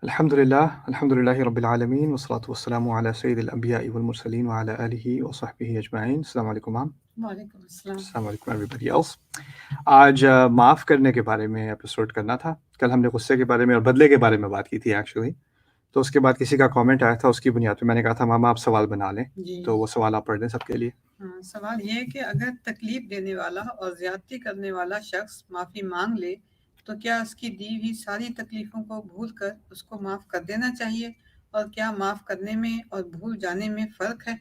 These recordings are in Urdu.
الحمد للہ رب العالمین والصلاة والسلام علی سید الانبیاء والمرسلین وعلی آلہ وصحبہ اجمعین. السلام علیکم مام. وعلیکم السلام. السلام علیکم ایوری ایلس. آج معاف کرنے کے بارے میں ایپیسوڈ کرنا تھا. کل ہم نے غصے کے بارے میں اور بدلے کے بارے میں بات کی تھی ایکچولی. تو اس کے بعد کسی کا کامنٹ آیا تھا, اس کی بنیاد پہ میں نے کہا تھا ماما آپ سوال بنا لیں. تو وہ سوال آپ پڑھ دیں سب کے لیے. سوال یہ ہے کہ اگر تکلیف دینے والا اور زیادتی کرنے والا شخص معافی مانگ لے تو کیا اس کی دی ہوئی ساری تکلیفوں کو بھول کر اس کو معاف کر دینا چاہیے, اور کیا معاف کرنے میں اور بھول جانے میں فرق ہے؟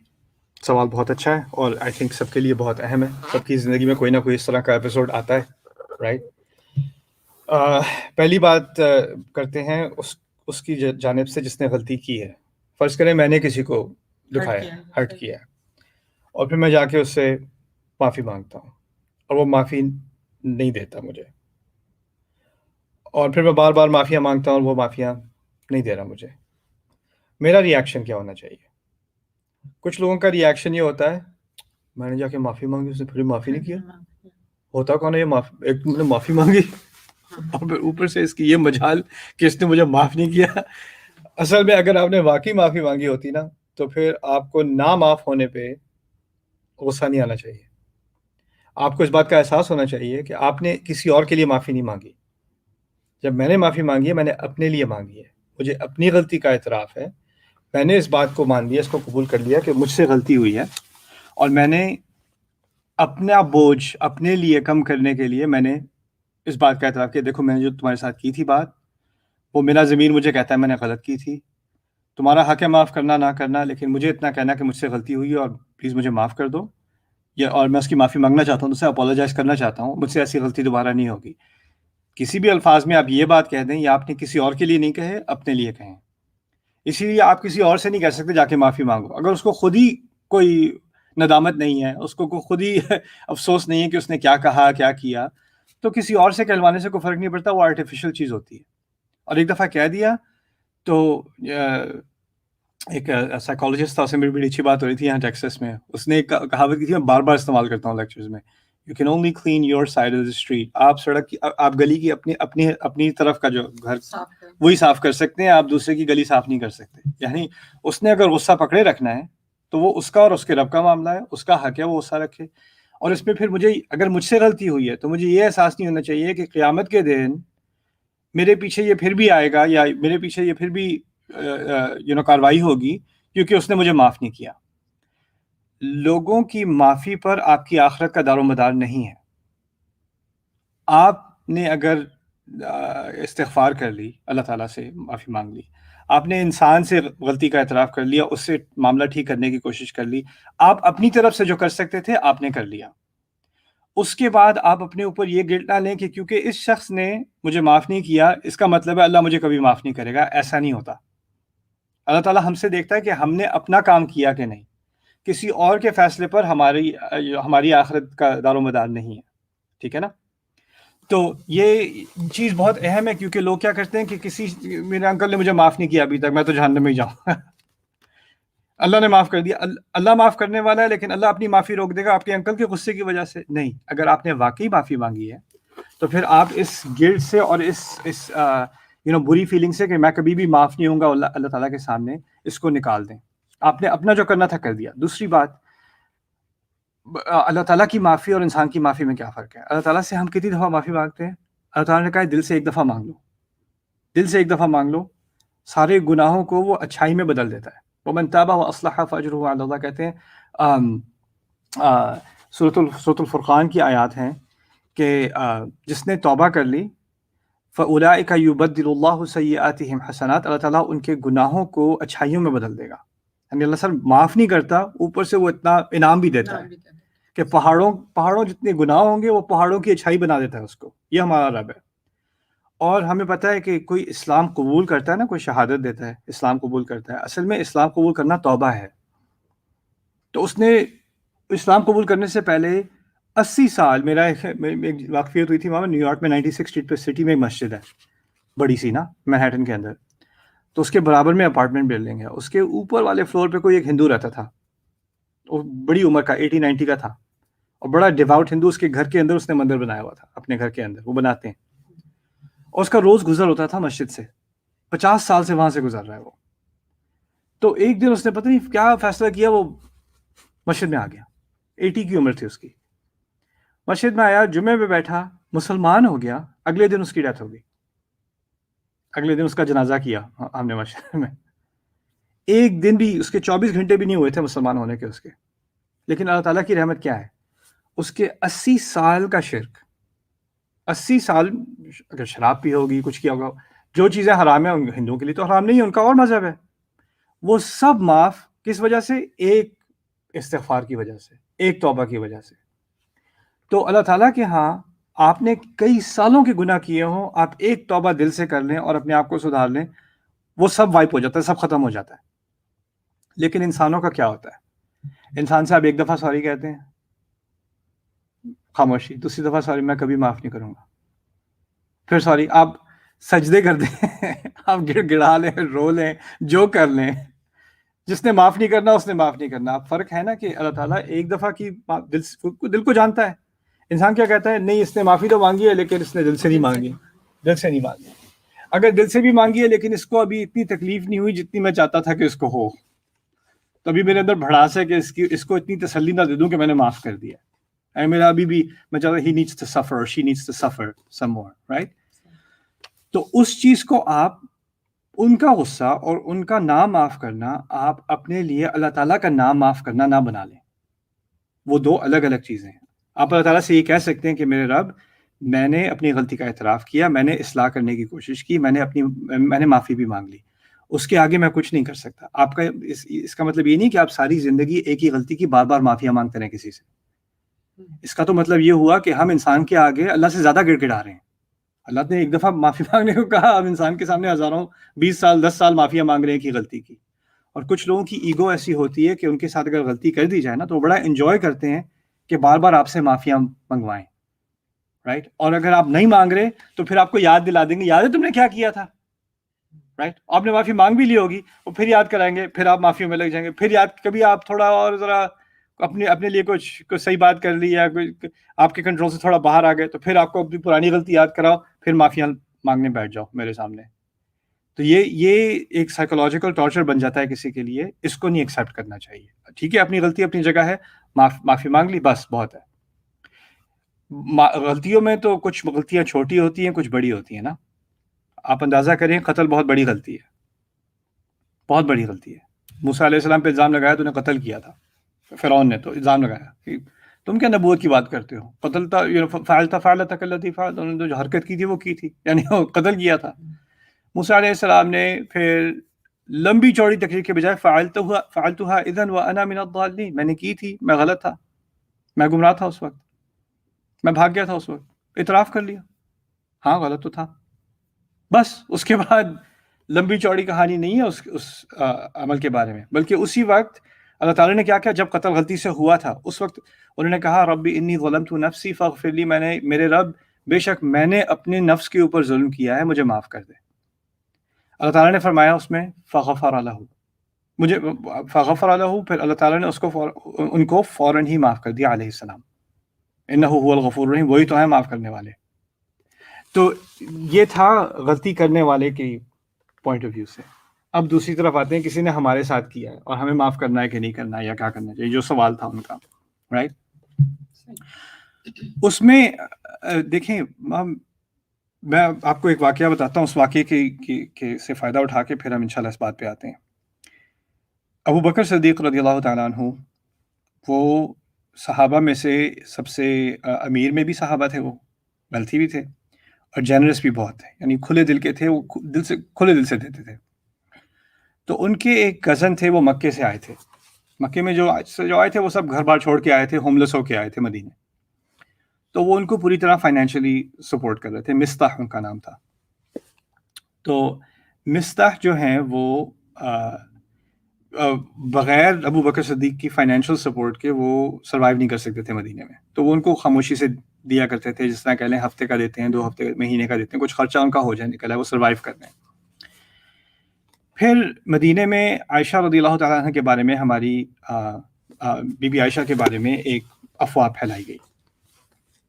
سوال بہت اچھا ہے اور آئی تھنک سب کے لیے بہت اہم ہے. سب کی زندگی میں کوئی نہ کوئی اس طرح کا ایپیسوڈ آتا ہے, رائٹ. پہلی بات کرتے ہیں اس کی جانب سے جس نے غلطی کی ہے. فرض کریں میں نے کسی کو دکھایا, ہرٹ کیا, اور پھر میں جا کے اس سے معافی مانگتا ہوں اور وہ معافی نہیں دیتا مجھے, اور پھر میں بار بار معافیاں مانگتا ہوں اور وہ معافیاں نہیں دے رہا مجھے. میرا ری ایکشن کیا ہونا چاہیے؟ کچھ لوگوں کا ری ایکشن یہ ہوتا ہے میں نے جا کے معافی مانگی, اس نے پھر معافی نہیں کیا. ہوتا کون ہے یہ ایک نے معافی مانگی اور پھر اوپر سے اس کی یہ مجال کہ اس نے مجھے معاف نہیں کیا. اصل میں اگر آپ نے واقعی معافی مانگی ہوتی نا تو پھر آپ کو نہ معاف ہونے پہ غصہ نہیں آنا چاہیے. آپ کو اس بات کا احساس ہونا چاہیے کہ آپ نے کسی اور کے لیے معافی نہیں مانگی. جب میں نے معافی مانگی ہے میں نے اپنے لیے مانگی ہے. مجھے اپنی غلطی کا اعتراف ہے. میں نے اس بات کو مان لیا, اس کو قبول کر لیا کہ مجھ سے غلطی ہوئی ہے, اور میں نے اپنا بوجھ اپنے لیے کم کرنے کے لیے میں نے اس بات کا اعتراف کیا دیکھو میں نے جو تمہارے ساتھ کی تھی بات, وہ میرا ضمیر مجھے کہتا ہے میں نے غلط کی تھی. تمہارا حق ہے معاف کرنا نہ کرنا, لیکن مجھے اتنا کہنا کہ مجھ سے غلطی ہوئی ہے اور پلیز مجھے معاف کر دو, اور میں اس کی معافی مانگنا چاہتا ہوں, اس سے اپولوجائز کرنا چاہتا ہوں, مجھ سے ایسی غلطی دوبارہ نہیں ہوگی. کسی بھی الفاظ میں آپ یہ بات کہہ دیں یا آپ نے کسی اور کے لیے نہیں کہے, اپنے لیے کہیں. اسی لیے آپ کسی اور سے نہیں کہہ سکتے جا کے معافی مانگو. اگر اس کو خود ہی کوئی ندامت نہیں ہے, اس کو خود ہی افسوس نہیں ہے کہ اس نے کیا کہا کیا کیا, تو کسی اور سے کہلوانے سے کوئی فرق نہیں پڑتا. وہ آرٹیفیشل چیز ہوتی ہے. اور ایک دفعہ کہہ دیا تو ایک سائیکالوجسٹ تھا, اس میں بڑی اچھی بات ہو رہی تھی یہاں ٹیکسس میں. اس نے ایک کہاوت کی تھی, میں بار بار استعمال کرتا ہوں لیکچرز میں, you can only clean your side of the street. آپ سڑک کی, آپ گلی کی اپنی طرف کا جو گھر وہی صاف کر سکتے ہیں, آپ دوسرے کی گلی صاف نہیں کر سکتے. یعنی اس نے اگر غصہ پکڑے رکھنا ہے تو وہ اس کا اور اس کے رب کا معاملہ ہے, اس کا حق ہے وہ غصہ رکھے. اور اس میں پھر مجھے اگر مجھ سے غلطی ہوئی ہے تو مجھے یہ احساس نہیں ہونا چاہیے کہ قیامت کے دن میرے پیچھے یہ پھر بھی آئے گا یا میرے پیچھے یہ پھر بھی کاروائی ہوگی کیونکہ اس نے مجھے معاف نہیں کیا. لوگوں کی معافی پر آپ کی آخرت کا دار و مدار نہیں ہے. آپ نے اگر استغفار کر لی, اللہ تعالیٰ سے معافی مانگ لی, آپ نے انسان سے غلطی کا اعتراف کر لیا, اس سے معاملہ ٹھیک کرنے کی کوشش کر لی, آپ اپنی طرف سے جو کر سکتے تھے آپ نے کر لیا. اس کے بعد آپ اپنے اوپر یہ گلٹ نہ لیں کہ کیونکہ اس شخص نے مجھے معاف نہیں کیا اس کا مطلب ہے اللہ مجھے کبھی معاف نہیں کرے گا. ایسا نہیں ہوتا. اللہ تعالیٰ ہم سے دیکھتا ہے کہ ہم نے اپنا کام کیا کہ نہیں. کسی اور کے فیصلے پر ہماری آخرت کا دار و مدار نہیں ہے. ٹھیک ہے نا. تو یہ چیز بہت اہم ہے, کیونکہ لوگ کیا کرتے ہیں کہ میرے انکل نے مجھے معاف نہیں کیا ابھی تک, میں تو جہنم میں ہی جاؤں. اللہ نے معاف کر دیا. اللہ معاف کرنے والا ہے, لیکن اللہ اپنی معافی روک دے گا آپ کے انکل کے غصے کی وجہ سے نہیں. اگر آپ نے واقعی معافی مانگی ہے تو پھر آپ اس گلٹ سے اور اس بری فیلنگ سے کہ میں کبھی بھی معاف نہیں ہوں گا اللہ تعالیٰ کے سامنے, اس کو نکال دیں. آپ نے اپنا جو کرنا تھا کر دیا. دوسری بات, اللہ تعالیٰ کی معافی اور انسان کی معافی میں کیا فرق ہے؟ اللہ تعالیٰ سے ہم کتنی دفعہ معافی مانگتے ہیں؟ اللہ تعالیٰ نے کہا دل سے ایک دفعہ مانگ لو, دل سے ایک دفعہ مانگ لو, سارے گناہوں کو وہ اچھائی میں بدل دیتا ہے. وَمَن تَابَ وَأَصْلَحَ فَأَجْرُهُ عَلَى اللَّهِ کہتے ہیں. سورۃ الفرقان کی آیات ہیں کہ جس نے توبہ کر لی فَأُولَٰئِكَ يُبَدِّلُ اللَّهُ سَيِّئَاتِهِمْ حَسَنَاتٍ, اللہ تعالیٰ ان کے گناہوں کو اچھائیوں میں بدل دے گا. یعنی اللہ صرف معاف نہیں کرتا, اوپر سے وہ اتنا انعام بھی دیتا ہے کہ پہاڑوں جتنے گناہ ہوں گے وہ پہاڑوں کی اچھائی بنا دیتا ہے اس کو. یہ ہمارا رب ہے. اور ہمیں پتہ ہے کہ کوئی اسلام قبول کرتا ہے نا, کوئی شہادت دیتا ہے اسلام قبول کرتا ہے, اصل میں اسلام قبول کرنا توبہ ہے. تو اس نے اسلام قبول کرنے سے پہلے 80 سال میرا ایک واقفیت ہوئی تھی وہاں نیو یارک میں 96 اسٹریٹ پہ سٹی میں ایک مسجد ہے بڑی سی نا, مینہٹن کے اندر. تو اس کے برابر میں اپارٹمنٹ بلڈنگ ہے, اس کے اوپر والے فلور پہ کوئی ایک ہندو رہتا تھا, وہ بڑی عمر کا 80-90 کا تھا, اور بڑا ڈیواؤٹ ہندو. اس کے گھر کے اندر اس نے مندر بنایا ہوا تھا, اپنے گھر کے اندر وہ بناتے ہیں, اور اس کا روز گزر ہوتا تھا مسجد سے. 50 سال سے وہاں سے گزر رہا ہے وہ. تو ایک دن اس نے پتہ نہیں کیا فیصلہ کیا, وہ مسجد میں آ گیا, 80 کی عمر تھی اس کی, مسجد میں آیا, جمعے پہ بیٹھا, مسلمان ہو گیا. اگلے دن اس کی ڈیتھ ہو گئی, اگلے دن اس کا جنازہ کیا ہم نے مسجد میں. ایک دن بھی اس کے 24 گھنٹے بھی نہیں ہوئے تھے مسلمان ہونے کے اس کے. لیکن اللہ تعالیٰ کی رحمت کیا ہے, اس کے 80 سال کا شرک, 80 سال اگر شراب پی ہوگی, کچھ کیا ہوگا, جو چیزیں حرام ہیں ہندوؤں کے لیے تو حرام نہیں ہے, ان کا اور مذہب ہے, وہ سب معاف. کس وجہ سے؟ ایک استغفار کی وجہ سے, ایک توبہ کی وجہ سے. تو اللہ تعالیٰ کے ہاں آپ نے کئی سالوں کے گناہ کیے ہوں, آپ ایک توبہ دل سے کر لیں اور اپنے آپ کو سدھار لیں, وہ سب وائپ ہو جاتا ہے, سب ختم ہو جاتا ہے. لیکن انسانوں کا کیا ہوتا ہے, انسان سے آپ ایک دفعہ سوری کہتے ہیں, خاموشی, دوسری دفعہ سوری میں کبھی معاف نہیں کروں گا, پھر سوری, آپ سجدے کر دیں, آپ گڑ گڑا لیں, رو لیں, جو کر لیں, جس نے معاف نہیں کرنا اس نے معاف نہیں کرنا. اب فرق ہے نا کہ اللہ تعالیٰ ایک دفعہ کی دل کو جانتا ہے. انسان کیا کہتا ہے, نہیں اس نے معافی تو مانگی ہے لیکن اس نے دل سے نہیں مانگی, دل سے نہیں مانگی. اگر دل سے بھی مانگی ہے لیکن اس کو ابھی اتنی تکلیف نہیں ہوئی جتنی میں چاہتا تھا کہ اس کو ہو, تو ابھی میرے اندر بھڑاس ہے کہ اس کو اتنی تسلی نہ دے دوں کہ میں نے معاف کر دیا. میرا ابھی بھی میں چاہتا ہوں he needs to suffer or she needs to suffer some more, right? تو اس چیز کو آپ, ان کا غصہ اور ان کا نام معاف کرنا, آپ اپنے لیے اللہ تعالیٰ کا نام معاف کرنا نہ بنا لیں. وہ دو الگ الگ چیزیں ہیں. آپ اللہ تعالیٰ سے یہ کہہ سکتے ہیں کہ میرے رب, میں نے اپنی غلطی کا اعتراف کیا, میں نے اصلاح کرنے کی کوشش کی, میں نے معافی بھی مانگ لی, اس کے آگے میں کچھ نہیں کر سکتا. آپ کا اس کا مطلب یہ نہیں کہ آپ ساری زندگی ایک ہی غلطی کی بار بار معافیاں مانگتے رہیں کسی سے. اس کا تو مطلب یہ ہوا کہ ہم انسان کے آگے اللہ سے زیادہ گڑ گڑا رہے ہیں. اللہ نے ایک دفعہ معافی مانگنے کو کہا, اب انسان کے سامنے ہزاروں 20 سال 10 سال معافیاں مانگ رہے ہیں کی غلطی کی. اور کچھ لوگوں کی ایگو ایسی ہوتی ہے کہ ان کے ساتھ اگر غلطی کر دی جائے نا تو وہ بڑا انجوائے کرتے ہیں کہ بار بار آپ سے معافیاں منگوائیں, رائٹ. اور اگر آپ نہیں مانگ رہے تو پھر آپ کو یاد دلا دیں گے, یاد ہے تم نے کیا کیا تھا, رائٹ. آپ نے معافی مانگ بھی لی ہوگی, وہ پھر یاد کرائیں گے, پھر آپ معافیوں میں لگ جائیں گے, پھر یاد کبھی آپ تھوڑا اور ذرا اپنے لیے کچھ صحیح بات کر لی یا آپ کے کنٹرول سے تھوڑا باہر آ گئے تو پھر آپ کو اپنی پرانی غلطی یاد کراؤ, پھر معافیاں مانگنے بیٹھ جاؤ میرے سامنے. تو یہ ایک سائیکولوجیکل ٹارچر بن جاتا ہے کسی کے لیے, اس کو نہیں ایکسیپٹ کرنا چاہیے. ٹھیک ہے, اپنی غلطی اپنی جگہ ہے, معافی مانگ لی, بس بہت ہے. غلطیوں میں تو کچھ غلطیاں چھوٹی ہوتی ہیں, کچھ بڑی ہوتی ہیں نا. آپ اندازہ کریں, قتل بہت بڑی غلطی ہے, بہت بڑی غلطی ہے. موسیٰ علیہ السلام پہ الزام لگایا تو انہیں قتل کیا تھا, فرعون نے تو الزام لگایا کہ تم کیا نبوت کی بات کرتے ہو, قتل تھا, فعلت کلتی فعلت, انہوں نے جو حرکت کی تھی وہ کی تھی, یعنی وہ قتل کیا تھا. موسیٰ علیہ السلام نے پھر لمبی چوڑی تقریر کے بجائے فعلتها اذا وانا من الضالین, میں نے کی تھی, میں غلط تھا, میں گمراہ تھا اس وقت, میں بھاگ گیا تھا اس وقت, اعتراف کر لیا, ہاں غلط تو تھا. بس اس کے بعد لمبی چوڑی کہانی نہیں ہے اس عمل کے بارے میں, بلکہ اسی وقت اللہ تعالیٰ نے کیا کیا, جب قتل غلطی سے ہوا تھا اس وقت انہوں نے کہا ربی انی ظلمت نفسی فاغفر لی, میرے رب بے شک میں نے اپنے نفس کے اوپر ظلم کیا ہے, مجھے معاف کر دے. اللہ تعالیٰ نے فرمایا اس میں فغفر لہ, مجھے فغفر لہ, پھر اللہ تعالیٰ نے ان کو فوراً ہی معاف کر دیا علیہ السلام. انہ هو الغفور الرحیم, وہی تو ہے معاف کرنے والے. تو یہ تھا غلطی کرنے والے کی پوائنٹ آف ویو سے. اب دوسری طرف آتے ہیں, کسی نے ہمارے ساتھ کیا ہے اور ہمیں معاف کرنا ہے کہ نہیں کرنا ہے یا کیا کرنا چاہیے, جو سوال تھا ان کا, رائٹ. اس میں دیکھیں, میں آپ کو ایک واقعہ بتاتا ہوں, اس واقعے کے سے فائدہ اٹھا کے پھر ہم انشاءاللہ اس بات پہ آتے ہیں. ابو بکر صدیق رضی اللہ تعالیٰ عنہ, وہ صحابہ میں سے سب سے امیر میں بھی صحابہ تھے, وہ غلطی بھی تھے اور جنرس بھی بہت تھے, یعنی کھلے دل کے تھے, وہ کھلے دل سے دیتے تھے. تو ان کے ایک کزن تھے, وہ مکے سے آئے تھے. مکے میں جو آئے تھے وہ سب گھر بار چھوڑ کے آئے تھے, ہوملیس ہو کے آئے تھے مدینے. تو وہ ان کو پوری طرح فائنینشلی سپورٹ کر رہے تھے. مستح ان کا نام تھا. تو مستح جو ہیں وہ بغیر ابو بکر صدیق کی فائنینشیل سپورٹ کے وہ سروائیو نہیں کر سکتے تھے مدینے میں. تو وہ ان کو خاموشی سے دیا کرتے تھے, جس طرح کہہ لیں ہفتے کا دیتے ہیں, 2 ہفتے مہینے کا دیتے ہیں, کچھ خرچہ ان کا ہو جائے نکلا ہے, وہ سروائیو کر رہے ہیں. پھر مدینے میں عائشہ رضی اللہ تعالیٰ عنہ کے بارے میں, ہماری بی بی عائشہ کے بارے میں ایک افواہ پھیلائی گئی.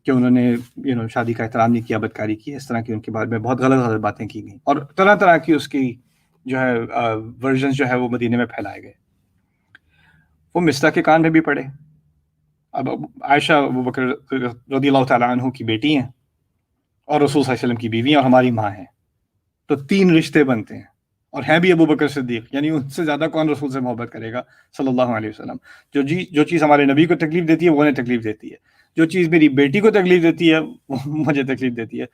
کہ انہوں نے شادی کا احترام نہیں کیا، بدکاری کی، اس طرح کی ان کے بارے میں بہت غلط غلط باتیں کی گئیں، اور طرح طرح کی اس کی جو ہے ورژنز جو ہے وہ مدینے میں پھیلائے گئے. وہ مصطح کے کان میں بھی پڑے. اب عائشہ ابوبکر رضی اللہ تعالیٰ عنہ کی بیٹی ہیں، اور رسول صلی اللہ علیہ وسلم کی بیوی ہیں، اور ہماری ماں ہیں. تو 3 رشتے بنتے ہیں، اور ہیں بھی ابوبکر صدیق، یعنی ان سے زیادہ کون رسول سے محبت کرے گا صلی اللہ علیہ وسلم. جو چیز ہمارے نبی کو تکلیف دیتی ہے وہ انہیں تکلیف دیتی ہے، جو چیز میری بیٹی کو تکلیف دیتی ہے وہ مجھے تکلیف دیتی ہے.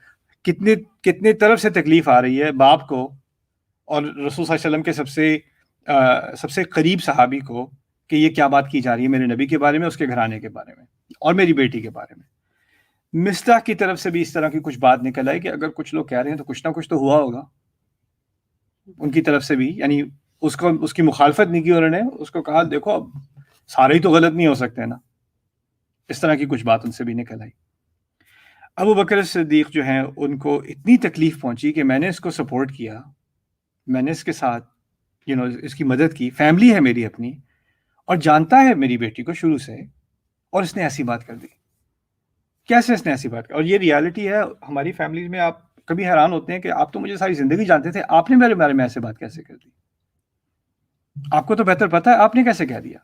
کتنے طرف سے تکلیف آ رہی ہے باپ کو اور رسول صلی اللہ علیہ وسلم کے سب سے قریب صحابی کو، کہ یہ کیا بات کی جا رہی ہے میرے نبی کے بارے میں، اس کے گھرانے کے بارے میں، اور میری بیٹی کے بارے میں. مصطح کی طرف سے بھی اس طرح کی کچھ بات نکل آئی کہ اگر کچھ لوگ کہہ رہے ہیں تو کچھ نہ کچھ تو ہوا ہوگا ان کی طرف سے بھی. یعنی اس کی مخالفت نہیں کی انہوں نے، اس کو کہا دیکھو اب سارے ہی تو غلط نہیں ہو سکتے نا. اس طرح کی کچھ بات ان سے بھی نکل آئی. ابو بکر صدیق جو ہیں ان کو اتنی تکلیف پہنچی کہ میں نے اس کو سپورٹ کیا، میں نے اس کے ساتھ اس کی مدد کی، فیملی ہے میری اپنی، اور جانتا ہے میری بیٹی کو شروع سے، اور اس نے ایسی بات کر دی. کیسے اس نے ایسی بات کی؟ اور یہ ریالٹی ہے ہماری فیملیز میں. آپ کبھی حیران ہوتے ہیں کہ آپ تو مجھے ساری زندگی جانتے تھے، آپ نے میرے بارے میں ایسے بات کیسے کر دی؟ آپ کو تو بہتر پتا ہے، آپ نے کیسے کہہ دیا؟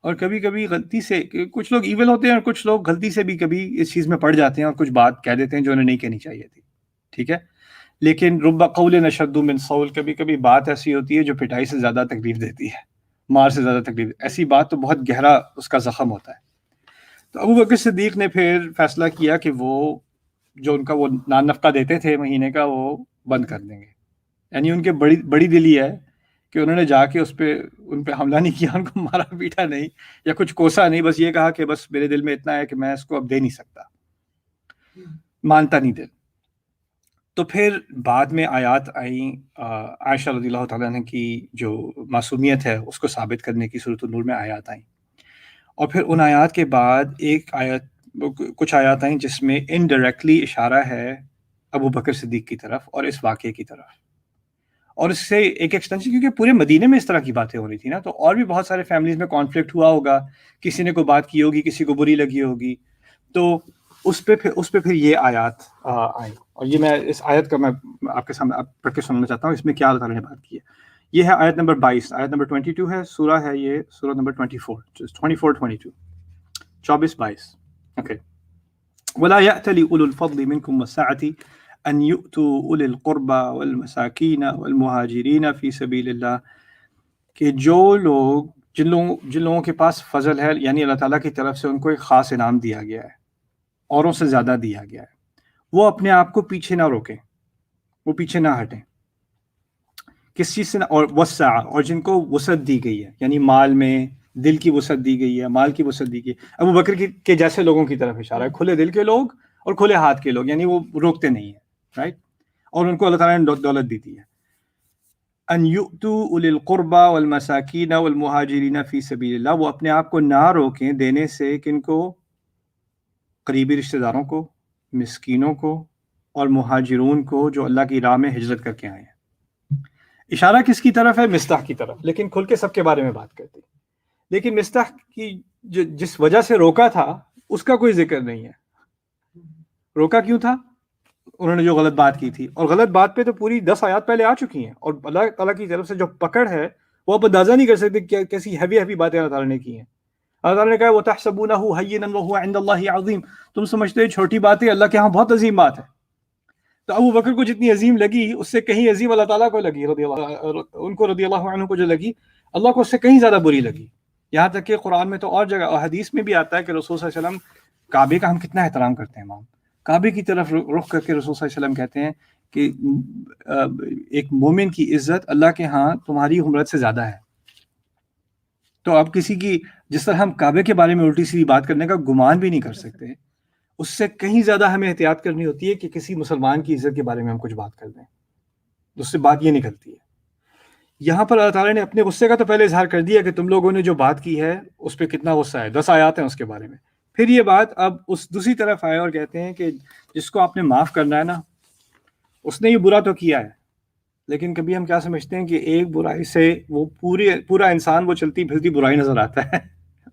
اور کبھی کبھی غلطی سے کچھ لوگ ایول ہوتے ہیں، اور کچھ لوگ غلطی سے بھی کبھی اس چیز میں پڑ جاتے ہیں اور کچھ بات کہہ دیتے ہیں جو انہیں نہیں کہنی چاہیے تھی. ٹھیک ہے، لیکن رب قول اشد من صول، کبھی کبھی بات ایسی ہوتی ہے جو پٹائی سے زیادہ تکلیف دیتی ہے، مار سے زیادہ تکلیف. ایسی بات تو بہت گہرا اس کا زخم ہوتا ہے. تو ابو بکر صدیق نے پھر فیصلہ کیا کہ وہ جو ان کا وہ نان نفقہ دیتے تھے مہینے کا، وہ بند کر دیں گے. یعنی ان کے بڑی دلی ہے کہ انہوں نے جا کے ان پہ حملہ نہیں کیا، ان کو مارا پیٹا نہیں یا کچھ کوسا نہیں، بس یہ کہا کہ بس میرے دل میں اتنا ہے کہ میں اس کو اب دے نہیں سکتا، مانتا نہیں دل. تو پھر بعد میں آیات آئیں عائشہ رضی اللہ تعالیٰ عنہ کی جو معصومیت ہے اس کو ثابت کرنے کی، سورۃ النور میں آیات آئیں. اور پھر ان آیات کے بعد کچھ آیات آئیں جس میں انڈائریکٹلی اشارہ ہے ابو بکر صدیق کی طرف اور اس واقعے کی طرف. اور اس سے ایک ایکسٹینشن، کیونکہ پورے مدینے میں اس طرح کی باتیں ہو رہی تھی نا، تو اور بھی بہت سارے فیملیز میں کانفلکٹ ہوا ہوگا، کسی نے کوئی بات کی ہوگی، کسی کو بری لگی ہوگی، تو اس پہ پھر یہ آیات آئیں. اور یہ میں اس آیت کا میں آپ کے سامنے پڑھ کے سننا چاہتا ہوں، اس میں کیا اللہ تعالیٰ نے بات کی ہے. یہ ہے آیت نمبر 22، آیت نمبر 22 ہے، سورہ ہے یہ، سورہ نمبر 24 22. اوکے. وَلَا يَأْتَلِ أُولُو الْفَضْلِ مِنْكُمْ وَالسَّعَةِ أَنْ يُؤْتُوا أُولِي الْقُرْبَى وَالْمَسَاكِينَ وَالْمُهَاجِرِينَ فِي سَبِيلِ اللَّهِ، کہ جو لوگ جن لوگوں کے پاس فضل ہے، یعنی اللہ تعالیٰ کی طرف سے ان کو ایک خاص انعام دیا گیا ہے، اوروں سے زیادہ دیا گیا ہے، وہ اپنے آپ کو پیچھے نہ روکیں، وہ پیچھے نہ ہٹیں کس چیز سے. اور وسع، اور جن کو وسعت دی گئی ہے، یعنی مال میں دل کی وسعت دی گئی ہے، مال کی وسعت دی گئی ہے. ابو بکر کے جیسے لوگوں کی طرف اشارہ ہے، کھلے دل کے لوگ اور کھلے ہاتھ کے لوگ، یعنی وہ روکتے نہیں ہیں، رائٹ. اور ان کو اللہ تعالیٰ نے دولت دی ہے. ان یؤتوا اولی القربى والمساکین والمہاجرین فی سبیل اللہ، وہ اپنے آپ کو نہ روکیں دینے سے کن کو؟ قریبی رشتہ داروں کو، مسکینوں کو، اور مہاجرون کو جو اللہ کی راہ میں ہجرت کر کے آئے ہیں. اشارہ کس کی طرف ہے؟ مصطح کی طرف، لیکن کھل کے سب کے بارے میں بات کرتی. لیکن مصطح کی جس وجہ سے روکا تھا اس کا کوئی ذکر نہیں ہے. روکا کیوں تھا؟ انہوں نے جو غلط بات کی تھی، اور غلط بات پہ تو پوری 10 آیات پہلے آ چکی ہیں، اور اللہ تعالیٰ کی طرف سے جو پکڑ ہے وہ آپ اندازہ نہیں کر سکتے کیسی ہیوی باتیں اللہ تعالیٰ نے کی ہیں. اللہ تعالیٰ نے کہا وَتَحْسَبُونَهُ هَيِّنًا وَهُوَ عِندَ اللَّهِ عَظِيمٌ، تم سمجھتے ہو چھوٹی بات ہے، اللہ کے ہاں بہت عظیم بات ہے. تو ابو بکر کو جتنی عظیم لگی اس سے کہیں عظیم اللہ تعالیٰ کو لگی، ان کو رضی اللہ عنہ کو جو لگی، اللہ کو اس سے کہیں زیادہ بری لگی. یہاں تک کہ قرآن میں تو اور جگہ حدیث میں بھی آتا ہے کہ رسول صلی اللہ علیہ وسلم کعبے کا ہم کتنا احترام کرتے ہیں. کعبے کی طرف رخ کر کے رسول صلی اللہ علیہ وسلم کہتے ہیں کہ ایک مومن کی عزت اللہ کے ہاں تمہاری حرمت سے زیادہ ہے. تو آپ کسی کی، جس طرح ہم کعبے کے بارے میں الٹی سیدھی بات کرنے کا گمان بھی نہیں کر سکتے، اس سے کہیں زیادہ ہمیں احتیاط کرنی ہوتی ہے کہ کسی مسلمان کی عزت کے بارے میں ہم کچھ بات کر دیں. اس سے بات یہ نکلتی ہے. یہاں پر اللہ تعالیٰ نے اپنے غصے کا تو پہلے اظہار کر دیا کہ تم لوگوں نے جو بات کی ہے اس پہ کتنا غصہ ہے، 10 آیات ہیں اس کے بارے میں. پھر یہ بات اب اس دوسری طرف آئے اور کہتے ہیں کہ جس کو آپ نے معاف کرنا ہے نا، اس نے یہ برا تو کیا ہے، لیکن کبھی ہم کیا سمجھتے ہیں کہ ایک برائی سے وہ پورا انسان وہ چلتی پھرتی برائی نظر آتا ہے.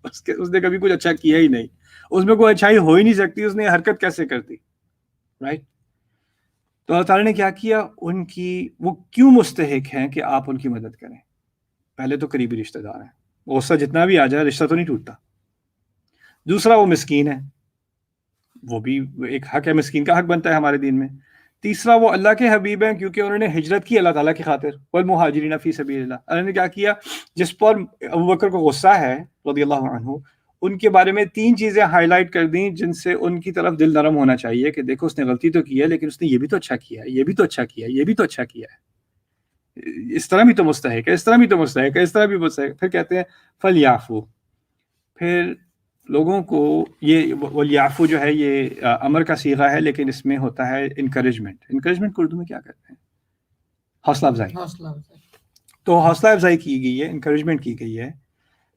اس نے کبھی کچھ اچھا کیا ہی نہیں, اس میں کوئی اچھائی ہو ہی نہیں سکتی, اس نے حرکت کیسے کرتی, رائٹ. تو اللہ تعالیٰ نے کیا کیا, ان کی وہ کیوں مستحق ہیں کہ آپ ان کی مدد کریں. پہلے تو قریبی رشتہ دار ہیں, غصہ جتنا بھی آ جائے رشتہ تو نہیں ٹوٹتا. دوسرا وہ مسکین ہے, وہ بھی ایک حق ہے, مسکین کا حق بنتا ہے ہمارے دین میں. تیسرا وہ اللہ کے حبیب ہیں کیونکہ انہوں نے ہجرت کی اللہ تعالیٰ کی خاطر, والمہاجرین فی سبیل اللہ. اللہ نے کیا کیا, جس پر ابوبکر کو غصہ ہے رضی اللہ عنہ, ان کے بارے میں 3 چیزیں ہائی لائٹ کر دیں جن سے ان کی طرف دل نرم ہونا چاہیے کہ دیکھو اس نے غلطی تو کی ہے لیکن اس نے یہ بھی تو اچھا کیا ہے, یہ بھی تو اچھا کیا ہے, یہ بھی تو اچھا کیا ہے, اس طرح بھی تو مستحق ہے, اس طرح بھی تو مستحق ہے, اس طرح بھی مستحق. پھر کہتے ہیں فلیعفو. پھر لوگوں کو یہ ولیعفو جو ہے یہ امر کا صیغہ ہے لیکن اس میں ہوتا ہے انکریجمنٹ. انکریجمنٹ کو اردو میں کیا کہتے ہیں؟ حوصلہ افزائی. تو حوصلہ افزائی کی گئی ہے, انکریجمنٹ کی گئی ہے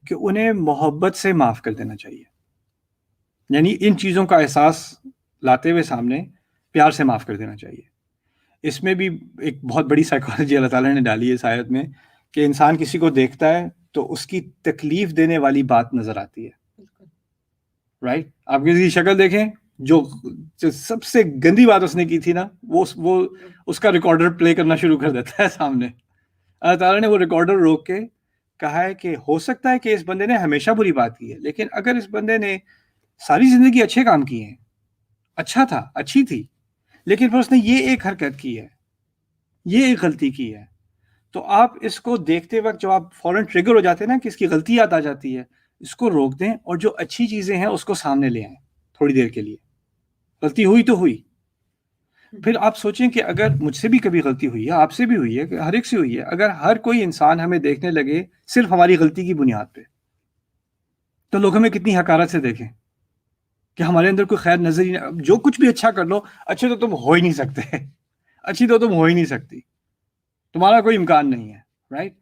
کہ انہیں محبت سے معاف کر دینا چاہیے. یعنی ان چیزوں کا احساس لاتے ہوئے سامنے پیار سے معاف کر دینا چاہیے. اس میں بھی ایک بہت بڑی سائیکالوجی اللہ تعالیٰ نے ڈالی ہے اس آیت میں کہ انسان کسی کو دیکھتا ہے تو اس کی تکلیف دینے والی بات نظر آتی ہے, رائٹ. آپ کسی کی شکل دیکھیں, جو سب سے گندی بات اس نے کی تھی نا, وہ اس کا ریکارڈر پلے کرنا شروع کر دیتا ہے سامنے. اللہ تعالیٰ نے وہ ریکارڈر روک کے کہا ہے کہ ہو سکتا ہے کہ اس بندے نے ہمیشہ بری بات کی ہے, لیکن اگر اس بندے نے ساری زندگی اچھے کام کیے ہیں, اچھا تھا, اچھی تھی, لیکن پھر اس نے یہ ایک حرکت کی ہے, یہ ایک غلطی کی ہے, تو آپ اس کو دیکھتے وقت جو آپ فوراً ٹریگر ہو جاتے ہیں نا کہ اس کی غلطی یاد آ جاتی ہے, اس کو روک دیں اور جو اچھی چیزیں ہیں اس کو سامنے لے آئیں تھوڑی دیر کے لیے. غلطی ہوئی تو ہوئی. پھر آپ سوچیں کہ اگر مجھ سے بھی کبھی غلطی ہوئی ہے, آپ سے بھی ہوئی ہے, ہر ایک سے ہوئی ہے, اگر ہر کوئی انسان ہمیں دیکھنے لگے صرف ہماری غلطی کی بنیاد پہ, تو لوگ ہمیں کتنی حقارت سے دیکھیں کہ ہمارے اندر کوئی خیر نظر ہی نہیں. جو کچھ بھی اچھا کر لو, اچھے تو تم ہو ہی نہیں سکتے, اچھی تو تم ہو ہی نہیں سکتی, تمہارا کوئی امکان نہیں ہے, رائٹ.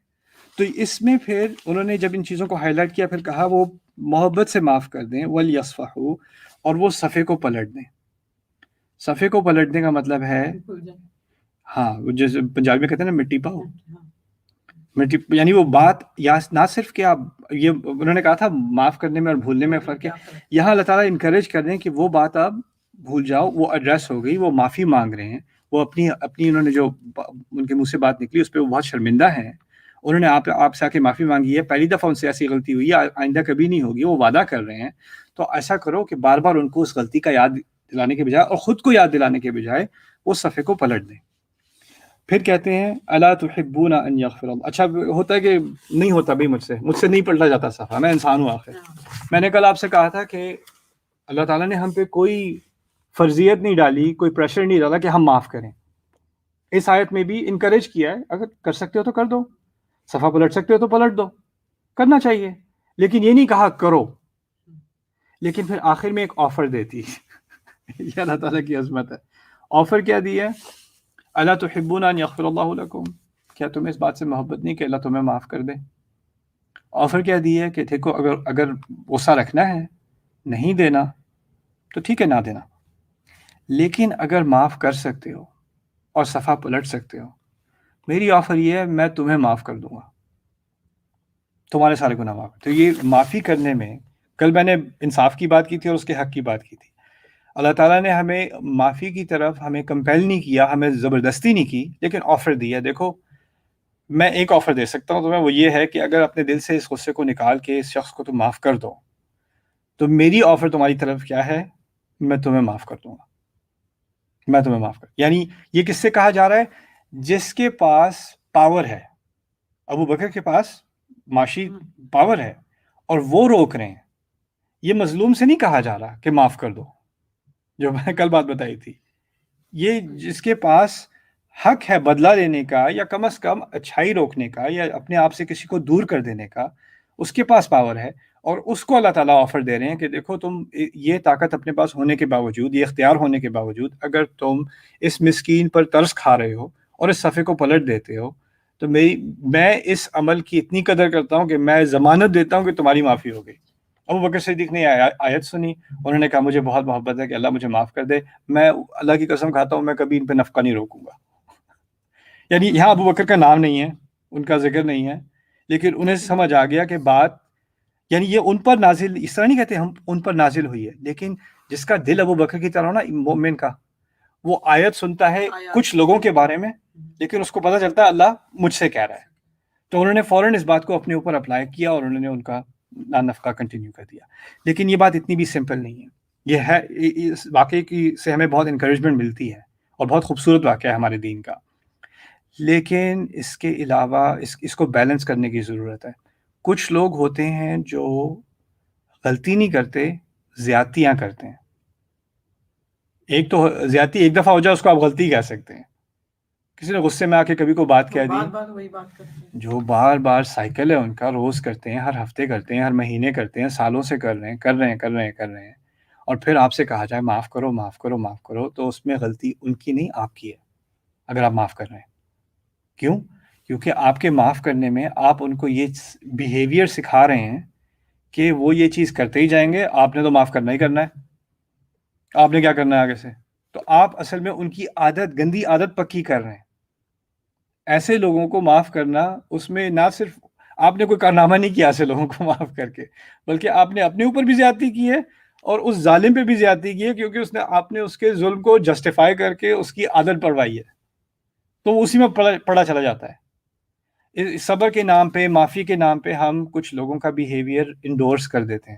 تو اس میں پھر انہوں نے جب ان چیزوں کو ہائی لائٹ کیا, پھر کہا وہ محبت سے معاف کر دیں, وَلْيَصْفَحُوا, اور وہ صفحے کو پلٹ دیں. صفحے کو پلٹنے کا مطلب ہے, ہاں, جیسے پنجابی میں کہتے ہیں نا مٹی پاؤ, مٹی, یعنی وہ بات یا نہ صرف کہ آپ, یہ انہوں نے کہا تھا معاف کرنے میں اور بھولنے میں فرق ہے, یہاں اللہ تعالیٰ انکریج کر دیں کہ وہ بات آپ بھول جاؤ, وہ ایڈریس ہو گئی, وہ معافی مانگ رہے ہیں, وہ اپنی انہوں نے جو ان کے منہ سے بات نکلی اس پہ وہ بہت شرمندہ ہیں, انہوں نے آپ سے آ کے معافی مانگی ہے, پہلی دفعہ ان سے ایسی غلطی ہوئی ہے, آئندہ کبھی نہیں ہوگی, وہ وعدہ کر رہے ہیں. تو ایسا کرو کہ بار بار ان کو اس غلطی کا یاد دلانے کے بجائے اور خود کو یاد دلانے کے بجائے وہ صفحے کو پلٹ دیں. پھر کہتے ہیں الا تحبون ان یغفر اللہ. اچھا ہوتا ہے کہ نہیں ہوتا بھائی, مجھ سے نہیں پلٹا جاتا صفحہ, میں انسان ہوں آخر. میں نے کل آپ سے کہا تھا کہ اللہ تعالیٰ نے ہم پہ کوئی فرضیت نہیں ڈالی, کوئی پریشر نہیں ڈالا کہ ہم معاف کریں. اس آیت میں بھی انکریج کیا ہے, اگر کر سکتے ہو تو کر دو, صفحہ پلٹ سکتے ہو تو پلٹ دو, کرنا چاہیے, لیکن یہ نہیں کہا کرو. لیکن پھر آخر میں ایک آفر دیتی یہ اللہ تعالیٰ کی عظمت ہے. آفر کیا دی ہے؟ الا تحبون ان یغفر اللہ لکم, کیا تمہیں اس بات سے محبت نہیں کہ اللہ تمہیں معاف کر دے؟ آفر کیا دی ہے کہ دیکھو اگر غصہ رکھنا ہے, نہیں دینا تو ٹھیک ہے, نہ دینا, لیکن اگر معاف کر سکتے ہو اور صفحہ پلٹ سکتے ہو, میری آفر یہ ہے میں تمہیں معاف کر دوں گا, تمہارے سارے گناہ معاف. تو یہ معافی کرنے میں, کل میں نے انصاف کی بات کی تھی اور اس کے حق کی بات کی تھی. اللہ تعالیٰ نے ہمیں معافی کی طرف ہمیں کمپیل نہیں کیا, ہمیں زبردستی نہیں کی, لیکن آفر دیا. دیکھو میں ایک آفر دے سکتا ہوں تمہیں, وہ یہ ہے کہ اگر اپنے دل سے اس غصے کو نکال کے اس شخص کو تم معاف کر دو, تو میری آفر تمہاری طرف کیا ہے, میں تمہیں معاف کر دوں گا, میں تمہیں معاف کر. یعنی یہ کس سے کہا جا رہا ہے؟ جس کے پاس پاور ہے. ابو بکر کے پاس معاشی پاور ہے اور وہ روک رہے ہیں. یہ مظلوم سے نہیں کہا جا رہا کہ معاف کر دو, جو میں نے کل بات بتائی تھی. یہ جس کے پاس حق ہے بدلہ لینے کا, یا کم از کم اچھائی روکنے کا, یا اپنے آپ سے کسی کو دور کر دینے کا, اس کے پاس پاور ہے. اور اس کو اللہ تعالیٰ آفر دے رہے ہیں کہ دیکھو تم یہ طاقت اپنے پاس ہونے کے باوجود, یہ اختیار ہونے کے باوجود, اگر تم اس مسکین پر ترس کھا رہے ہو اور اس صفحے کو پلٹ دیتے ہو, تو میں اس عمل کی اتنی قدر کرتا ہوں کہ میں ضمانت دیتا ہوں کہ تمہاری معافی ہو گئی. ابو بکر صدیق نے آیت سنی, انہوں نے کہا مجھے بہت محبت ہے کہ اللہ مجھے معاف کر دے, میں اللہ کی قسم کھاتا ہوں میں کبھی ان پہ نفقہ نہیں روکوں گا. یعنی یہاں ابو بکر کا نام نہیں ہے, ان کا ذکر نہیں ہے, لیکن انہیں سمجھ آ گیا کہ بات یعنی یہ ان پر نازل، اس طرح نہیں کہتے ہم ان پر نازل ہوئی ہے، لیکن جس کا دل ابو بکر کی طرح ہو نا مومن کا، وہ آیت سنتا ہے کچھ لوگوں کے بارے میں، لیکن اس کو پتہ چلتا ہے اللہ مجھ سے کہہ رہا ہے، تو انہوں نے فوراً اس بات کو اپنے اوپر اپلائی کیا اور انہوں نے ان کا نفقہ کنٹینیو کر دیا. لیکن یہ بات اتنی بھی سمپل نہیں ہے. یہ ہے اس واقعے کی سے ہمیں بہت انکریجمنٹ ملتی ہے اور بہت خوبصورت واقعہ ہے ہمارے دین کا، لیکن اس کے علاوہ اس کو بیلنس کرنے کی ضرورت ہے. کچھ لوگ ہوتے ہیں جو غلطی نہیں کرتے، زیادتیاں کرتے ہیں. ایک تو زیادتی ایک دفعہ ہو جائے اس کو آپ غلطی کہہ سکتے ہیں. کسی نے غصے میں آ کے کبھی کو بات کہہ دی، جو بار بار سائیکل ہے ان کا، روز کرتے ہیں، ہر ہفتے کرتے ہیں، ہر مہینے کرتے ہیں، سالوں سے کر رہے ہیں، اور پھر آپ سے کہا جائے معاف کرو معاف کرو معاف کرو، تو اس میں غلطی ان کی نہیں آپ کی ہے اگر آپ معاف کر رہے ہیں. کیوں؟ کیونکہ آپ کے معاف کرنے میں آپ ان کو یہ بیہیویئر سکھا رہے ہیں کہ وہ یہ چیز کرتے ہی جائیں گے، آپ نے تو معاف کرنا ہی کرنا ہے، آپ نے کیا کرنا ہے آگے سے. تو آپ اصل میں ان کی عادت، گندی عادت پکی کر رہے ہیں. ایسے لوگوں کو معاف کرنا، اس میں نہ صرف آپ نے کوئی کارنامہ نہیں کیا ایسے لوگوں کو معاف کر کے، بلکہ آپ نے اپنے اوپر بھی زیادتی کی ہے اور اس ظالم پہ بھی زیادتی کی ہے، کیونکہ آپ نے اس کے ظلم کو جسٹیفائی کر کے اس کی عادت پڑوائی ہے، تو وہ اسی میں پڑا چلا جاتا ہے. صبر کے نام پہ، معافی کے نام پہ ہم کچھ لوگوں کا بیہیویئر انڈورس کر دیتے ہیں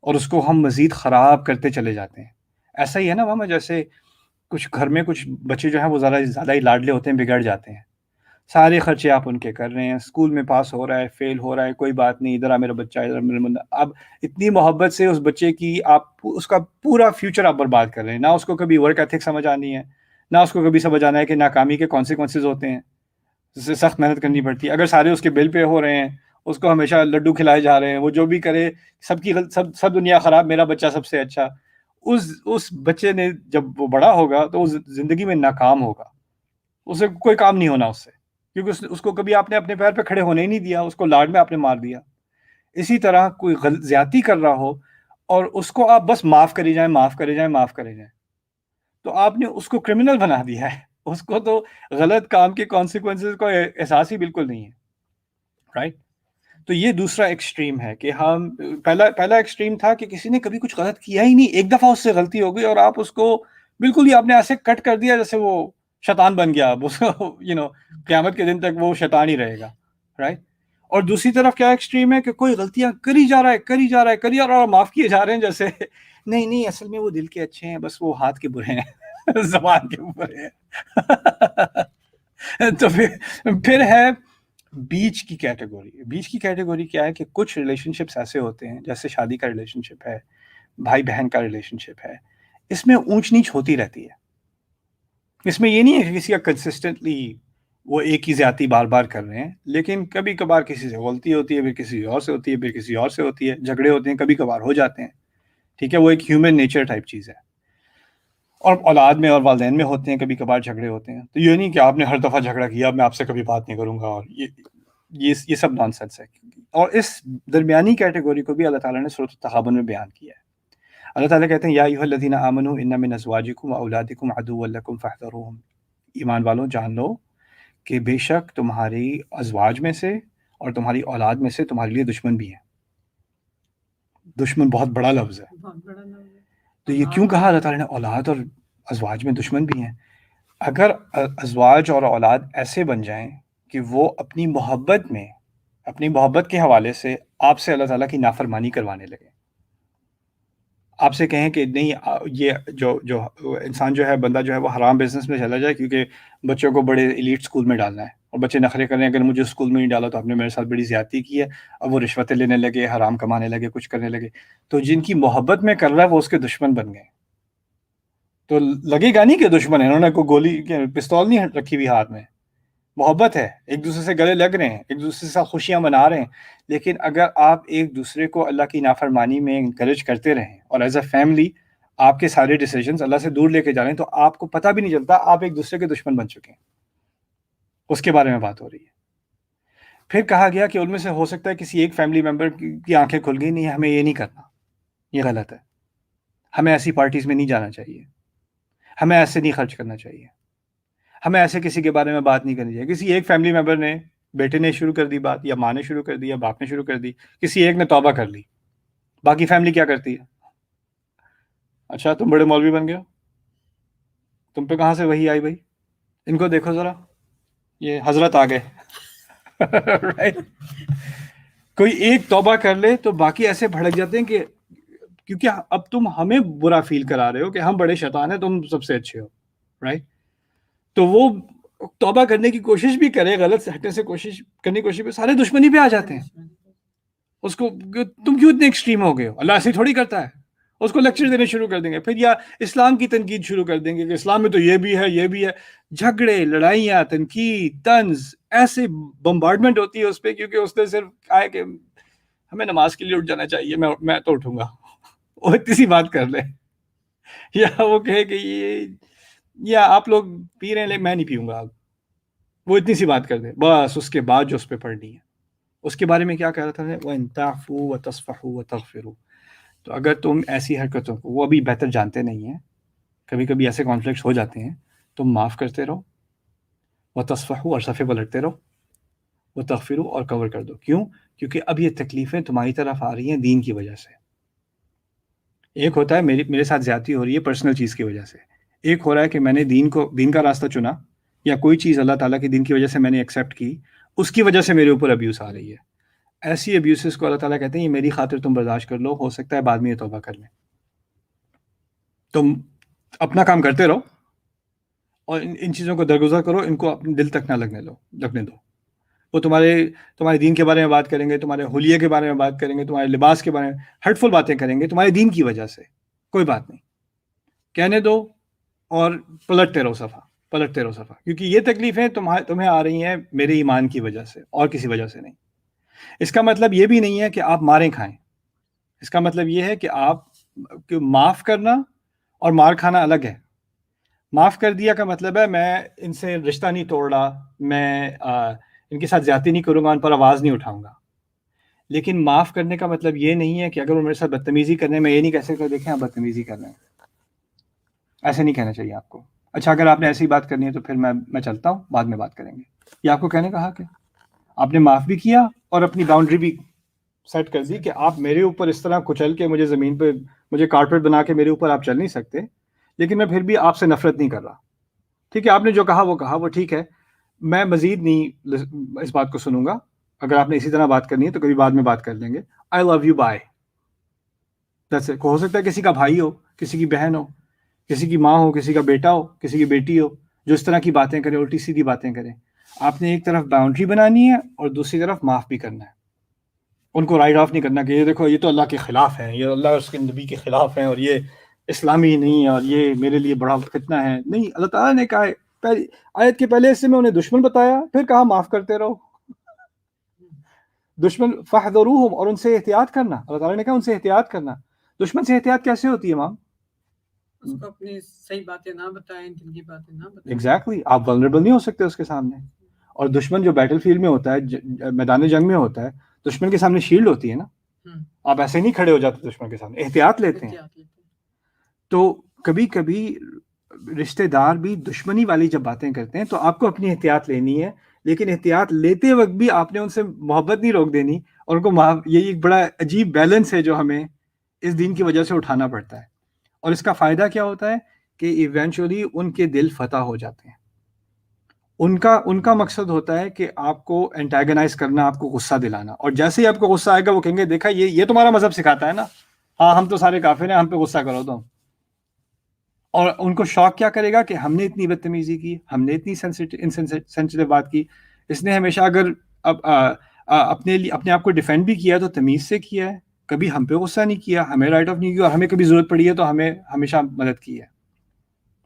اور اس کو ہم مزید خراب کرتے چلے جاتے ہیں. ایسا ہی ہے نا ماما، جیسے کچھ گھر میں کچھ بچے جو ہیں وہ زیادہ ہی لاڈلے ہوتے ہیں، بگڑ جاتے ہیں. سارے خرچے آپ ان کے کر رہے ہیں، اسکول میں پاس ہو رہا ہے، فیل ہو رہا ہے، کوئی بات نہیں، ادھر آ میرا بچہ، ادھر میرا بندہ. اب اتنی محبت سے اس بچے کی آپ اس کا پورا فیوچر آپ برباد کر رہے ہیں. نہ اس کو کبھی ورک ایتھک سمجھ آنی ہے، نہ اس کو کبھی سمجھ آنا ہے کہ ناکامی کے کانسیکوینسز ہوتے ہیں، اس سے سخت محنت کرنی پڑتی ہے. اگر سارے اس کے بل پہ ہو رہے ہیں، اس کو ہمیشہ لڈو کھلائے جا رہے ہیں، وہ جو بھی کرے سب دنیا خراب، میرا بچہ سب سے اچھا. اس بچے نے جب وہ بڑا ہوگا تو وہ زندگی میں ناکام ہوگا، اسے کوئی کام نہیں ہونا اس سے، کیونکہ اس کو کبھی آپ نے اپنے پیر پہ کھڑے ہونے ہی نہیں دیا، اس کو لاڈ میں آپ نے مار دیا. اسی طرح کوئی زیادتی کر رہا ہو اور اس کو آپ بس معاف کرے جائیں معاف کرے جائیں معاف کرے جائیں، تو آپ نے اس کو کرمنل بنا دیا ہے. اس کو تو غلط کام کے کانسیکوینسز کا احساس ہی بالکل نہیں ہے، رائٹ؟ تو یہ دوسرا ایکسٹریم ہے کہ ہم پہلا ایکسٹریم تھا کہ کسی نے کبھی کچھ غلط کیا ہی نہیں، ایک دفعہ اس سے غلطی ہو گئی اور آپ اس کو بالکل ہی آپ نے ایسے کٹ کر دیا جیسے وہ شیطان بن گیا، اب اس کو قیامت کے دن تک وہ شیطان ہی رہے گا، رائٹ؟ اور دوسری طرف کیا ایکسٹریم ہے کہ کوئی غلطیاں کری جا رہا ہے اور معاف کیے جا رہے ہیں، جیسے نہیں اصل میں وہ دل کے اچھے ہیں، بس وہ ہاتھ کے برے ہیں زبان کے برے ہیں. تو پھر ہے بیچ کی کیٹیگوری کیا ہے کہ کچھ ریلیشن شپس ایسے ہوتے ہیں، جیسے شادی کا ریلیشن شپ ہے، بھائی بہن کا ریلیشن شپ ہے، اس میں اونچ نیچ ہوتی رہتی ہے. اس میں یہ نہیں ہے کہ کسی کا کنسسٹنٹلی وہ ایک ہی زیادتی بار بار کر رہے ہیں، لیکن کبھی کبھار کسی سے غلطی ہوتی ہے، پھر کسی اور سے ہوتی ہے، پھر کسی اور سے ہوتی ہے، جھگڑے ہوتے ہیں، کبھی کبھار ہو جاتے ہیں، ٹھیک ہے، وہ ایک ہیومن نیچر ٹائپ چیز ہے. اور اولاد میں اور والدین میں ہوتے ہیں، کبھی کبھار جھگڑے ہوتے ہیں. تو یہ نہیں کہ آپ نے ہر دفعہ جھگڑا کیا اب میں آپ سے کبھی بات نہیں کروں گا، اور یہ سب نان سینس ہے. اور اس درمیانی کیٹیگوری کو بھی اللہ تعالیٰ نے سورۃ التغابن میں بیان کیا ہے. اللہ تعالیٰ کہتے ہیں یا ایھا الذین آمنوا ان من ازواجکم واولادکم عدوا لکم فاحذروہم، ایمان والوں جان لو کہ بے شک تمہاری ازواج میں سے اور تمہاری اولاد میں سے تمہارے لیے دشمن بھی ہیں. دشمن بہت بڑا لفظ ہے. تو یہ کیوں کہا اللہ تعالیٰ نے اولاد اور ازواج میں دشمن بھی ہیں؟ اگر ازواج اور اولاد ایسے بن جائیں کہ وہ اپنی محبت کے حوالے سے آپ سے اللہ تعالیٰ کی نافرمانی کروانے لگے، آپ سے کہیں کہ نہیں یہ جو انسان جو ہے، بندہ جو ہے، وہ حرام بزنس میں چلا جائے کیونکہ بچوں کو بڑے ایلیٹ اسکول میں ڈالنا ہے، اور بچے نخرے کریں اگر مجھے اسکول میں نہیں ڈالا تو آپ نے میرے ساتھ بڑی زیادتی کی ہے. اب وہ رشوتیں لینے لگے، حرام کمانے لگے، کچھ کرنے لگے، تو جن کی محبت میں کر رہا ہے وہ اس کے دشمن بن گئے. تو لگے گا نہیں کہ دشمن ہے، انہوں نے کوئی گولی پستول نہیں رکھی ہوئی ہاتھ میں، محبت ہے، ایک دوسرے سے گلے لگ رہے ہیں، ایک دوسرے سے ساتھ خوشیاں منا رہے ہیں. لیکن اگر آپ ایک دوسرے کو اللہ کی نافرمانی میں انکریج کرتے رہیں اور ایز اے فیملی آپ کے سارے ڈیسیجنز اللہ سے دور لے کے جا رہے ہیں، تو آپ کو پتہ بھی نہیں چلتا آپ ایک دوسرے کے دشمن بن چکے ہیں. اس کے بارے میں بات ہو رہی ہے. پھر کہا گیا کہ ان میں سے ہو سکتا ہے کسی ایک فیملی ممبر کی آنکھیں کھل گئی، نہیں ہمیں یہ نہیں کرنا، یہ غلط ہے، ہمیں ایسی پارٹیز میں نہیں جانا چاہیے، ہمیں ایسے نہیں خرچ کرنا چاہیے، ہمیں ایسے کسی کے بارے میں بات نہیں کرنی چاہیے. کسی ایک فیملی ممبر نے بیٹے نے شروع کر دی بات، یا ماں نے شروع کر دی، یا باپ نے شروع کر دی، کسی ایک نے توبہ کر لی، باقی فیملی کیا کرتی ہے؟ اچھا تم بڑے مولوی بن گئے ہو، تم پہ کہاں سے وحی آئی بھائی؟ ان کو دیکھو ذرا، یہ حضرت آ گئے Right؟ کوئی ایک توبہ کر لے تو باقی ایسے بھڑک جاتے ہیں کہ کیونکہ اب تم ہمیں برا فیل کرا رہے ہو کہ ہم بڑے شیطان ہیں، تم سب سے اچھے ہو، رائٹ؟ تو وہ توبہ کرنے کی کوشش بھی کرے، غلط سے ہٹنے سے کوشش کرنے کی کوشش بھی، سارے دشمنی پہ آ جاتے ہیں اس کو، تم کیوں اتنے ایکسٹریم ہو گئے ہو، اللہ ایسے تھوڑی کرتا ہے، اس کو لیکچر دینے شروع کر دیں گے، پھر یا اسلام کی تنقید شروع کر دیں گے کہ اسلام میں تو یہ بھی ہے یہ بھی ہے، جھگڑے، لڑائیاں، تنقید، طنز، ایسے بمبارڈمنٹ ہوتی ہے اس پہ، کیونکہ اس نے صرف کہا ہے کہ ہمیں نماز کے لیے اٹھ جانا چاہیے، میں تو اٹھوں گا، وہ اتنی سی بات کر لے، یا وہ کہے کہ یہ، یا آپ لوگ پی رہے ہیں میں نہیں پیوں گا، وہ اتنی سی بات کر دے، بس اس کے بعد جو اس پہ پڑھنی ہے اس کے بارے میں کیا کہہ رہا تھا وَإِن تَعْفُوا وَتَصْفَحُوا وَتَغْفِرُوا. تو اگر تم ایسی حرکتوں کو، وہ ابھی بہتر جانتے نہیں ہیں، کبھی کبھی ایسے کانفلکٹس ہو جاتے ہیں، تم معاف کرتے رہو، وَتَصْفَحُوا اور صفحے پلٹتے رہو، وَتَغْفِرُوا اور کور کر دو. کیوں؟ کیونکہ اب یہ تکلیفیں تمہاری طرف آ رہی ہیں دین کی وجہ سے. ایک ہوتا ہے میرے ساتھ زیادتی ہو رہی ہے پرسنل چیز کی وجہ سے، ایک ہو رہا ہے کہ میں نے دین کا راستہ چنا، یا کوئی چیز اللہ تعالیٰ کے دین کی وجہ سے میں نے ایکسیپٹ کی، اس کی وجہ سے میرے اوپر ابیوس آ رہی ہے. ایسی ابیوسز کو اللہ تعالیٰ کہتے ہیں یہ میری خاطر تم برداشت کر لو، ہو سکتا ہے بعد میں یہ توبہ کر لیں. تم اپنا کام کرتے رہو اور ان چیزوں کو درگزر کرو، ان کو اپنے دل تک نہ لگنے دو. وہ تمہارے دین کے بارے میں بات کریں گے، تمہارے حلیے کے بارے میں بات کریں گے، تمہارے لباس کے بارے میں ہرٹفل باتیں کریں گے تمہارے دین کی وجہ سے، کوئی بات نہیں، کہنے دو اور پلٹتے رہو صفحہ، کیونکہ یہ تکلیفیں تمہیں آ رہی ہیں میرے ایمان کی وجہ سے اور کسی وجہ سے نہیں. اس کا مطلب یہ بھی نہیں ہے کہ آپ ماریں کھائیں، اس کا مطلب یہ ہے کہ آپ معاف کرنا اور مار کھانا الگ ہے. معاف کر دیا کا مطلب ہے میں ان سے رشتہ نہیں توڑ رہا، میں ان کے ساتھ زیادتی نہیں کروں گا، ان پر آواز نہیں اٹھاؤں گا. لیکن معاف کرنے کا مطلب یہ نہیں ہے کہ اگر وہ میرے ساتھ بدتمیزی کرنے، میں یہ نہیں کہہ سکتا دیکھیں آپ بدتمیزی کر رہے ہیں، ایسے نہیں کہنا چاہیے آپ کو. اچھا اگر آپ نے ایسی بات کرنی ہے تو پھر میں چلتا ہوں، بعد میں بات کریں گے. یہ آپ کو کہنے کا حق ہے. آپ نے معاف بھی کیا اور اپنی باؤنڈری بھی سیٹ کر دی کہ آپ میرے اوپر اس طرح کچل کے مجھے زمین پہ، مجھے کارپیٹ بنا کے میرے اوپر آپ چل نہیں سکتے، لیکن میں پھر بھی آپ سے نفرت نہیں کر رہا. ٹھیک ہے، آپ نے جو کہا وہ ٹھیک ہے، میں مزید نہیں اس بات کو سنوں گا. اگر آپ نے اسی طرح بات کرنی ہے تو کبھی بعد میں بات کر لیں گے. آئی لو یو، بائے. ہو سکتا ہے کسی کا بھائی ہو، کسی کی بہن ہو، کسی کی ماں ہو، کسی کا بیٹا ہو، کسی کی بیٹی ہو، جو اس طرح کی باتیں کرے، الٹی سیدھی باتیں کرے. آپ نے ایک طرف باؤنڈری بنانی ہے اور دوسری طرف معاف بھی کرنا ہے. ان کو رائٹ آف نہیں کرنا کہ یہ دیکھو یہ تو اللہ کے خلاف ہے، یہ اللہ اور اس کے نبی کے خلاف ہیں، اور یہ اسلامی نہیں ہے، اور یہ میرے لیے بڑا فتنہ ہے. نہیں، اللہ تعالیٰ نے کہا ہے آیت کے پہلے حصے میں انہیں دشمن بتایا، پھر کہا معاف کرتے رہو. دشمن فاحذروہم، اور ان سے احتیاط کرنا. اللہ تعالیٰ نے کہا ان سے احتیاط کرنا. دشمن سے احتیاط کیسے ہوتی ہے مام؟ اس کو اپنی صحیح باتیں نہ بتائیں، دل کی باتیں نہ بتائیں. ایگزیکٹلی، آپ ولنریبل نہیں ہو سکتے اس کے سامنے. اور دشمن جو بیٹل فیلڈ میں ہوتا ہے، میدان جنگ میں ہوتا ہے، دشمن کے سامنے شیلڈ ہوتی ہے نا، آپ ایسے نہیں کھڑے ہو جاتے دشمن کے سامنے، احتیاط لیتے ہیں. تو کبھی کبھی رشتہ دار بھی دشمنی والی جب باتیں کرتے ہیں تو آپ کو اپنی احتیاط لینی ہے، لیکن احتیاط لیتے وقت بھی آپ نے ان سے محبت نہیں روک دینی، اور ان کو یہ ایک بڑا عجیب بیلنس ہے جو ہمیں اس دین کی وجہ سے اٹھانا پڑتا ہے. اور اس کا فائدہ کیا ہوتا ہے کہ ایونچولی ان کے دل فتح ہو جاتے ہیں. ان کا مقصد ہوتا ہے کہ آپ کو انٹیگنائز کرنا، آپ کو غصہ دلانا، اور جیسے ہی آپ کو غصہ آئے گا وہ کہیں گے دیکھا یہ تمہارا مذہب سکھاتا ہے نا، ہاں ہم تو سارے کافر ہیں، ہم پہ غصہ کرو تم. اور ان کو شوق کیا کرے گا کہ ہم نے اتنی بدتمیزی کی، ہم نے اتنی سینسیٹیو بات کی. اس نے ہمیشہ اگر اپنے آپ کو ڈیفینڈ بھی کیا تو تمیز سے کیا ہے، کبھی ہم پہ غصہ نہیں کیا، ہمیں رائٹ آف نہیں کیا، اور ہمیں کبھی ضرورت پڑی ہے تو ہمیں ہمیشہ مدد کی ہے.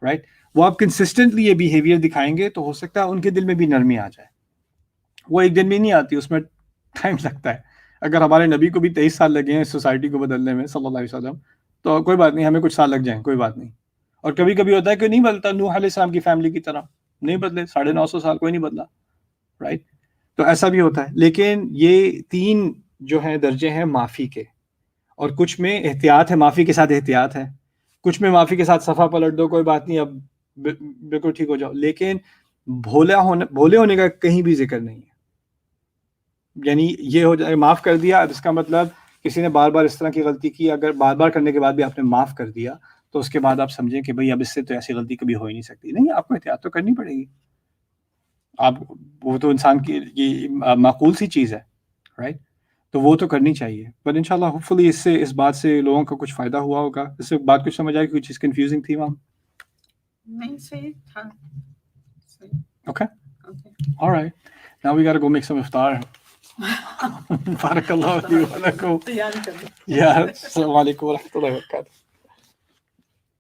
رائٹ؟ وہ آپ کنسسٹنٹلی یہ بیہیویئر دکھائیں گے تو ہو سکتا ہے ان کے دل میں بھی نرمی آ جائے. وہ ایک دن میں نہیں آتی، اس میں ٹائم لگتا ہے. اگر ہمارے نبی کو بھی 23 سال لگے ہیں اس سوسائٹی کو بدلنے میں صلی اللہ علیہ وسلم، تو کوئی بات نہیں، ہمیں کچھ سال لگ جائیں، کوئی بات نہیں. اور کبھی کبھی ہوتا ہے کہ نہیں بدلتا، نوح علیہ السلام کی فیملی کی طرح نہیں بدلے، 950 سال کوئی نہیں بدلا. رائٹ؟ تو ایسا بھی ہوتا ہے. لیکن یہ 3 جو ہیں درجے ہیں معافی کے، اور کچھ میں احتیاط ہے، معافی کے ساتھ احتیاط ہے، کچھ میں معافی کے ساتھ صفحہ پلٹ دو، کوئی بات نہیں اب بالکل ٹھیک ہو جاؤ. لیکن بھولے ہونے کا کہیں بھی ذکر نہیں ہے. یعنی یہ ہو جائے معاف کر دیا، اب اس کا مطلب کسی نے بار بار اس طرح کی غلطی کی، اگر بار بار کرنے کے بعد بھی آپ نے معاف کر دیا تو اس کے بعد آپ سمجھیں کہ بھئی اب اس سے تو ایسی غلطی کبھی ہو ہی نہیں سکتی. نہیں، آپ کو احتیاط تو کرنی پڑے گی. آپ وہ تو انسان کی یہ معقول سی چیز ہے، رائٹ؟ تو وہ تو کرنی چاہیے. بٹ انشاءاللہ ہوپ فلی اس بات سے لوگوں کو کچھ فائدہ ہوا ہوگا. اس سے بات کچھ سمجھ آئی، کوئی چیز کنفیوزنگ تھی وہاں؟ نہیں، صحیح تھا. Okay. All right. Now we got to go make some iftar. Barakallahu fi wa lakum. تیاری کریں. Yeah. Assalamu alaikum wa rahmatullahi wa barakatuh.